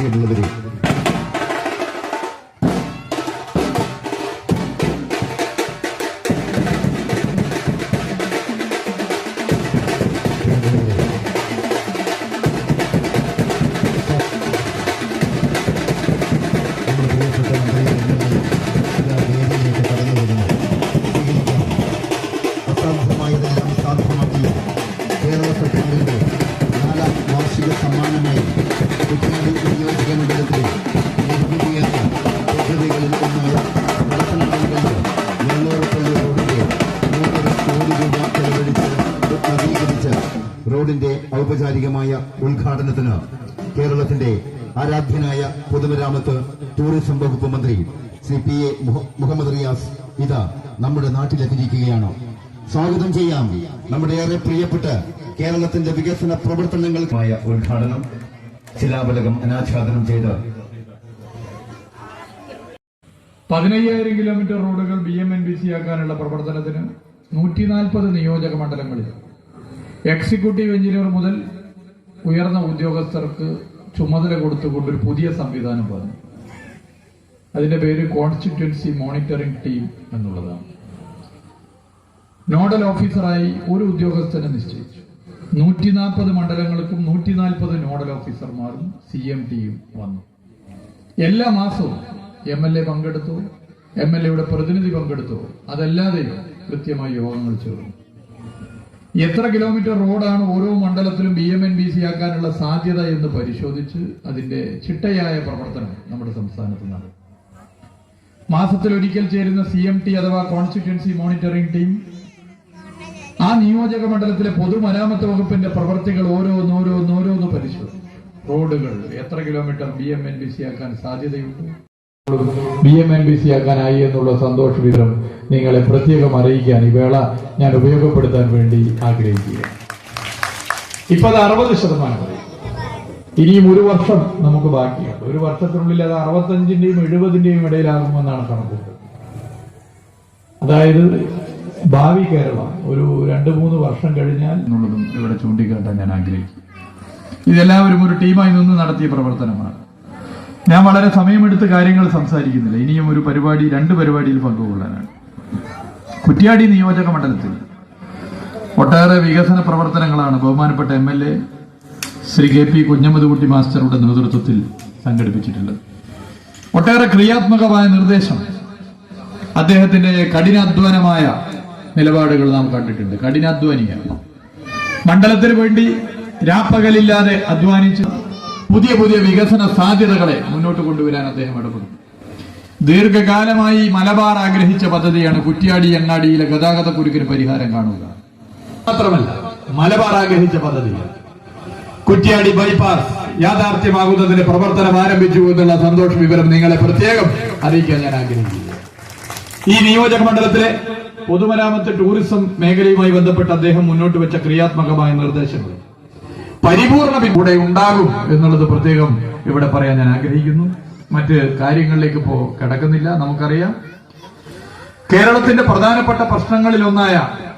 പ്രിയമുള്ളവരെ, അസാധ്യമായതെല്ലാം സാധ്യമാക്കി കേരള സർക്കാരിന്റെ 4ാം വാർഷിക സമ്മാനമായി കുറ്റ്യാടി നിയോജക മണ്ഡലത്തിലെ നിർമ്മിതിയേറ്റ പദ്ധതികളിൽ ഒന്നായ നടത്തനങ്ങളിൽ വെള്ളോറപ്പള്ളി റോഡിന്റെ 3.5 കോടി രൂപ ചെലവഴിച്ച് നവീകരിച്ച റോഡിന്റെ ഔപചാരികമായ ഉദ്ഘാടനത്തിന് കേരളത്തിന്റെ ആരാധ്യനായ പൊതുമരാമത്ത് ടൂറിസം വകുപ്പ് മന്ത്രി ശ്രീ PA മുഹമ്മദ് റിയാസ് ഇതാ നമ്മുടെ നാട്ടിലെത്തിയിരിക്കുകയാണ്. സ്വാഗതം ചെയ്യാം നമ്മുടെ ഏറെ പ്രിയപ്പെട്ട കേരളത്തിന്റെ വികസന പ്രവർത്തനങ്ങൾക്കായ ഉദ്ഘാടനം ശിലാഫലകം അനാച്ഛാദനം ചെയ്ത് 15,000 കിലോമീറ്റർ റോഡുകൾ BMNBC ആക്കാനുള്ള പ്രവർത്തനത്തിന് 140 നിയോജക മണ്ഡലങ്ങളിൽ എക്സിക്യൂട്ടീവ് എഞ്ചിനീയർ മുതൽ ഉയർന്ന ഉദ്യോഗസ്ഥർക്ക് ചുമതല കൊടുത്തുകൊണ്ടൊരു പുതിയ സംവിധാനം പറഞ്ഞു. അതിന്റെ പേര് കോൺസ്റ്റിറ്റ്യുവൻസി മോണിറ്ററിംഗ് ടീം എന്നുള്ളതാണ്. നോഡൽ ഓഫീസറായി ഒരു ഉദ്യോഗസ്ഥനെ നിശ്ചയിച്ചു. 140 മണ്ഡലങ്ങൾക്കും 140 നോഡൽ ഓഫീസർമാരും CMTയും വന്നു. എല്ലാ മാസവും MLA പങ്കെടുത്തു, MLAയുടെ പ്രതിനിധി പങ്കെടുത്തു. അതല്ലാതെയും കൃത്യമായി യോഗങ്ങൾ ചേർന്നു. എത്ര കിലോമീറ്റർ റോഡാണ് ഓരോ മണ്ഡലത്തിലും BMNBC ആക്കാനുള്ള സാധ്യത എന്ന് പരിശോധിച്ച് അതിന്റെ ചിട്ടയായ പ്രവർത്തനം നമ്മുടെ സംസ്ഥാനത്ത് നടക്കും. മാസത്തിലൊരിക്കൽ ചേരുന്ന CMT അഥവാ കോൺസ്റ്റിറ്റ്യുവൻസി മോണിറ്ററിംഗ് ടീം ആ നിയോജക മണ്ഡലത്തിലെ പൊതുമരാമത്ത് വകുപ്പിന്റെ പ്രവർത്തികൾ ഓരോന്നോരോന്ന് പരിശോധിക്കും. റോഡുകൾ എത്ര കിലോമീറ്റർ BMNBC ആക്കാൻ സാധ്യതയുണ്ട്, BMNBC ആക്കാനായി എന്നുള്ള സന്തോഷ വിവരം നിങ്ങളെ പ്രത്യേകം അറിയിക്കാൻ ഈ വേള ഞാൻ ഉപയോഗപ്പെടുത്താൻ വേണ്ടി ആഗ്രഹിക്കുകയാണ്. ഇപ്പൊ അത് 60%. ഇനിയും ഒരു വർഷം നമുക്ക് ബാക്കിയുണ്ട്. ഒരു വർഷത്തിനുള്ളിൽ അത് 65-ന്റെയും 70-ന്റെയും ഇടയിലാകുമെന്നാണ് കണക്കൂട്ടുന്നത്. അതായത് ഭാവി കേരളം ഒരു 2-3 വർഷം കഴിഞ്ഞാൽ എന്നുള്ളതും ഇവിടെ ചൂണ്ടിക്കാട്ടാൻ ഞാൻ ആഗ്രഹിക്കും. ഇതെല്ലാവരും ഒരു ടീമായി നിന്ന് നടത്തിയ പ്രവർത്തനമാണ്. ഞാൻ വളരെ സമയമെടുത്ത് കാര്യങ്ങൾ സംസാരിക്കുന്നില്ല. ഇനിയും ഒരു പരിപാടി, 2 പരിപാടിയിൽ പങ്കുകൊള്ളാനാണ്. കുറ്റ്യാടി നിയോജക മണ്ഡലത്തിൽ ഒട്ടേറെ വികസന പ്രവർത്തനങ്ങളാണ് ബഹുമാനപ്പെട്ട MLA ശ്രീ KP കുഞ്ഞമ്മദ്കുട്ടി മാസ്റ്ററുടെ നേതൃത്വത്തിൽ സംഘടിപ്പിച്ചിട്ടുള്ളത്. ഒട്ടേറെ ക്രിയാത്മകമായ നിർദ്ദേശം, അദ്ദേഹത്തിന്റെ കഠിനാധ്വാനമായ നിലപാടുകൾ നാം കണ്ടിട്ടുണ്ട്. കഠിനാധ്വാനിയാണ്. മണ്ഡലത്തിന് വേണ്ടി രാപ്പകലില്ലാതെ അധ്വാനിച്ച് പുതിയ വികസന സാധ്യതകളെ മുന്നോട്ട് കൊണ്ടുവരാൻ അദ്ദേഹം ഇടപെടും. ദീർഘകാലമായി മലബാർ ആഗ്രഹിച്ച പദ്ധതിയാണ് കുറ്റ്യാടി അങ്ങാടിയിലെ ഗതാഗത കുരുക്കിന് പരിഹാരം കാണുക. മാത്രമല്ല, മലബാർ ആഗ്രഹിച്ച പദ്ധതിയാണ് കുറ്റ്യാടി ബൈപ്പാസ് യാഥാർത്ഥ്യമാകുന്നതിന് പ്രവർത്തനം ആരംഭിച്ചു എന്നുള്ള സന്തോഷ വിവരം നിങ്ങളെ പ്രത്യേകം അറിയിക്കാൻ ഞാൻ ആഗ്രഹിക്കുന്നു. ഈ നിയോജക മണ്ഡലത്തിലെ പൊതുമരാമത്ത് ടൂറിസം മേഖലയുമായി ബന്ധപ്പെട്ട് അദ്ദേഹം മുന്നോട്ട് വെച്ച ക്രിയാത്മകമായ നിർദ്ദേശങ്ങൾ പരിപൂർണ കൂടെ ഉണ്ടാകും എന്നുള്ളത് പ്രത്യേകം ഇവിടെ പറയാൻ ഞാൻ ആഗ്രഹിക്കുന്നു. മറ്റ് കാര്യങ്ങളിലേക്ക് ഇപ്പോ കിടക്കുന്നില്ല. നമുക്കറിയാം, കേരളത്തിന്റെ പ്രധാനപ്പെട്ട പ്രശ്നങ്ങളിൽ ഒന്നായ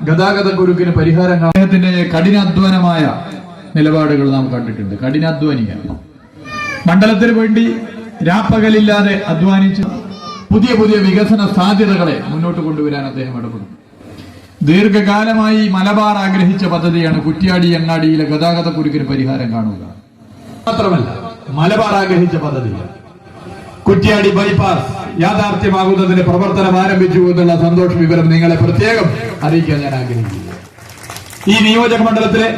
ഗതാഗത കുരുക്കിന് പരിഹാരം അദ്ദേഹത്തിന്റെ കഠിനാധ്വാനമായ നിലപാടുകൾ നാം കണ്ടിട്ടുണ്ട്. കഠിനാധ്വാനിയാണ്. മണ്ഡലത്തിന് വേണ്ടി രാപ്പകലില്ലാതെ അധ്വാനിച്ച് പുതിയ വികസന സാധ്യതകളെ മുന്നോട്ട് കൊണ്ടുവരാൻ അദ്ദേഹം ഇടപെടും. ദീർഘകാലമായി മലബാർ ആഗ്രഹിച്ച പദ്ധതിയാണ് കുറ്റ്യാടി അങ്ങാടിയിലെ ഗതാഗത കുരുക്കിന് പരിഹാരം കാണുക. മാത്രമല്ല, മലബാർ ആഗ്രഹിച്ച പദ്ധതിയാണ് കുറ്റ്യാടി ബൈപ്പാസ് യാഥാർത്ഥ്യമാകുന്നതിന് പ്രവർത്തനം ആരംഭിച്ചു എന്നുള്ള സന്തോഷ വിവരം നിങ്ങളെ പ്രത്യേകം അറിയിക്കാൻ ഞാൻ ആഗ്രഹിക്കുന്നു. ഈ നിയോജക മണ്ഡലത്തിലെ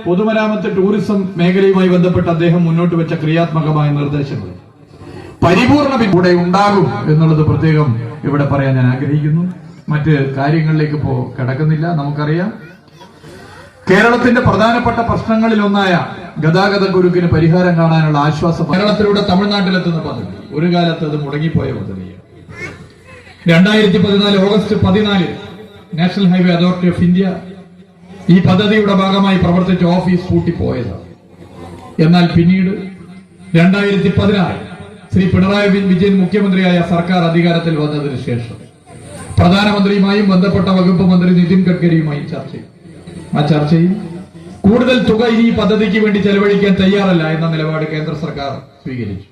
പൊതുമരാമത്ത് ടൂറിസം മേഖലയുമായി ബന്ധപ്പെട്ട് അദ്ദേഹം മുന്നോട്ട് വെച്ച ക്രിയാത്മകമായ നിർദ്ദേശങ്ങൾ പരിപൂർണ കൂടെ ഉണ്ടാകും എന്നുള്ളത് പ്രത്യേകം ഇവിടെ പറയാൻ ഞാൻ ആഗ്രഹിക്കുന്നു. മറ്റ് കാര്യങ്ങളിലേക്ക് ഇപ്പോ കിടക്കുന്നില്ല. നമുക്കറിയാം, കേരളത്തിന്റെ പ്രധാനപ്പെട്ട പ്രശ്നങ്ങളിൽ ഒന്നായ ഗതാഗത കുരുക്കിന് പരിഹാരം കാണാനുള്ള ആശ്വാസം കേരളത്തിലൂടെ തമിഴ്നാട്ടിലെത്തുന്ന പദ്ധതി ഒരു കാലത്ത് അത് മുടങ്ങിപ്പോയ പദ്ധതിയാണ്. 2014 August 14 national highway authority of India ഈ പദ്ധതിയുടെ ഭാഗമായി പ്രവർത്തിച്ച ഓഫീസ് പൂട്ടിപ്പോയതാണ്. എന്നാൽ പിന്നീട് 2016 ശ്രീ പിണറായി വിജയൻ മുഖ്യമന്ത്രിയായ സർക്കാർ അധികാരത്തിൽ വന്നതിന് ശേഷം പ്രധാനമന്ത്രിയുമായും ബന്ധപ്പെട്ട വകുപ്പ് മന്ത്രി നിതിൻ ഗഡ്കരിയുമായും ചർച്ച ചെയ്തു. ആ ചർച്ചയിൽ കൂടുതൽ തുക ഇനി ഈ പദ്ധതിക്ക് വേണ്ടി ചെലവഴിക്കാൻ തയ്യാറല്ല എന്ന നിലപാട് കേന്ദ്ര സർക്കാർ സ്വീകരിച്ചു.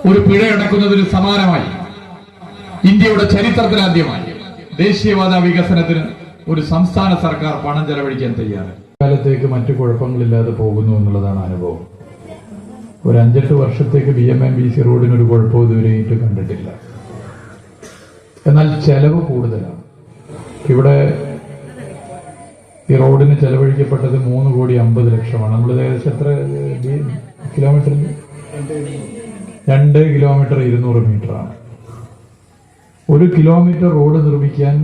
ഒരു പിഴ അടക്കുന്നതിന് സമാനമായി ഇന്ത്യയുടെ ചരിത്രത്തിലാദ്യമായി ദേശീയവാദ വികസനത്തിന് ഒരു സംസ്ഥാന സർക്കാർ പണം ചെലവഴിക്കാൻ തയ്യാറാണ്. കാലത്തേക്ക് മറ്റു കുഴപ്പങ്ങളില്ലാതെ പോകുന്നു എന്നുള്ളതാണ് അനുഭവം. ഒരു 5-8 വർഷത്തേക്ക് BMNBC റോഡിനൊരു കുഴപ്പവും ഇതുവരെയായിട്ട് കണ്ടിട്ടില്ല. എന്നാൽ ചെലവ് കൂടുതലാണ്. ഇവിടെ ഈ റോഡിന് ചെലവഴിക്കപ്പെട്ടത് 3,50,00,000 നമ്മൾ ഏകദേശം എത്ര കിലോമീറ്റർ? 2 കിലോമീറ്റർ 200 മീറ്ററാണ്. 1 കിലോമീറ്റർ റോഡ് നിർമ്മിക്കാൻ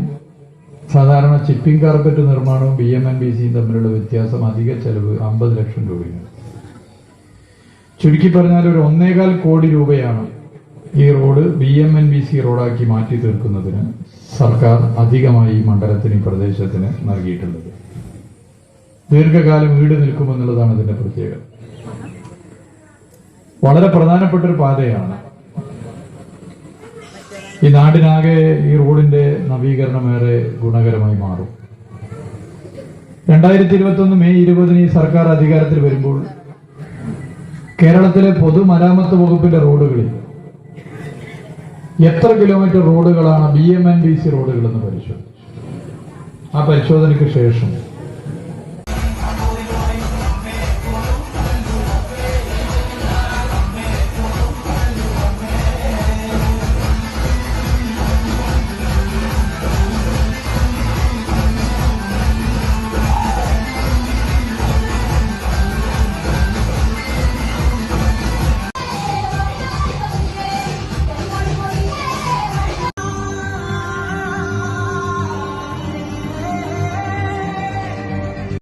സാധാരണ ചിപ്പിംഗ് കാർപ്പറ്റ് നിർമ്മാണവും BMNBCയും തമ്മിലുള്ള വ്യത്യാസം അധിക ചെലവ് 50 ലക്ഷം രൂപയാണ്. ചുരുക്കി പറഞ്ഞാൽ ഒരു 1.25 കോടി രൂപയാണ് ഈ റോഡ് BMNBC റോഡാക്കി മാറ്റി തീർക്കുന്നതിന് സർക്കാർ അധികമായി ഈ മണ്ഡലത്തിന്, ഈ പ്രദേശത്തിന് നൽകിയിട്ടുള്ളത്. ദീർഘകാലം ഈട് നിൽക്കുമെന്നുള്ളതാണ് ഇതിന്റെ പ്രത്യേകത. വളരെ പ്രധാനപ്പെട്ട ഒരു പാതയാണ്. ഈ നാടിനാകെ ഈ റോഡിന്റെ നവീകരണം ഏറെ ഗുണകരമായി മാറും. 2021 മെയ് 20 ഈ സർക്കാർ അധികാരത്തിൽ വരുമ്പോൾ കേരളത്തിലെ പൊതുമരാമത്ത് വകുപ്പിന്റെ റോഡുകളിൽ എത്ര കിലോമീറ്റർ റോഡുകളാണ് BMNBC റോഡുകളെന്ന് പരിശോധിച്ചു. ആ പരിശോധനയ്ക്ക് ശേഷം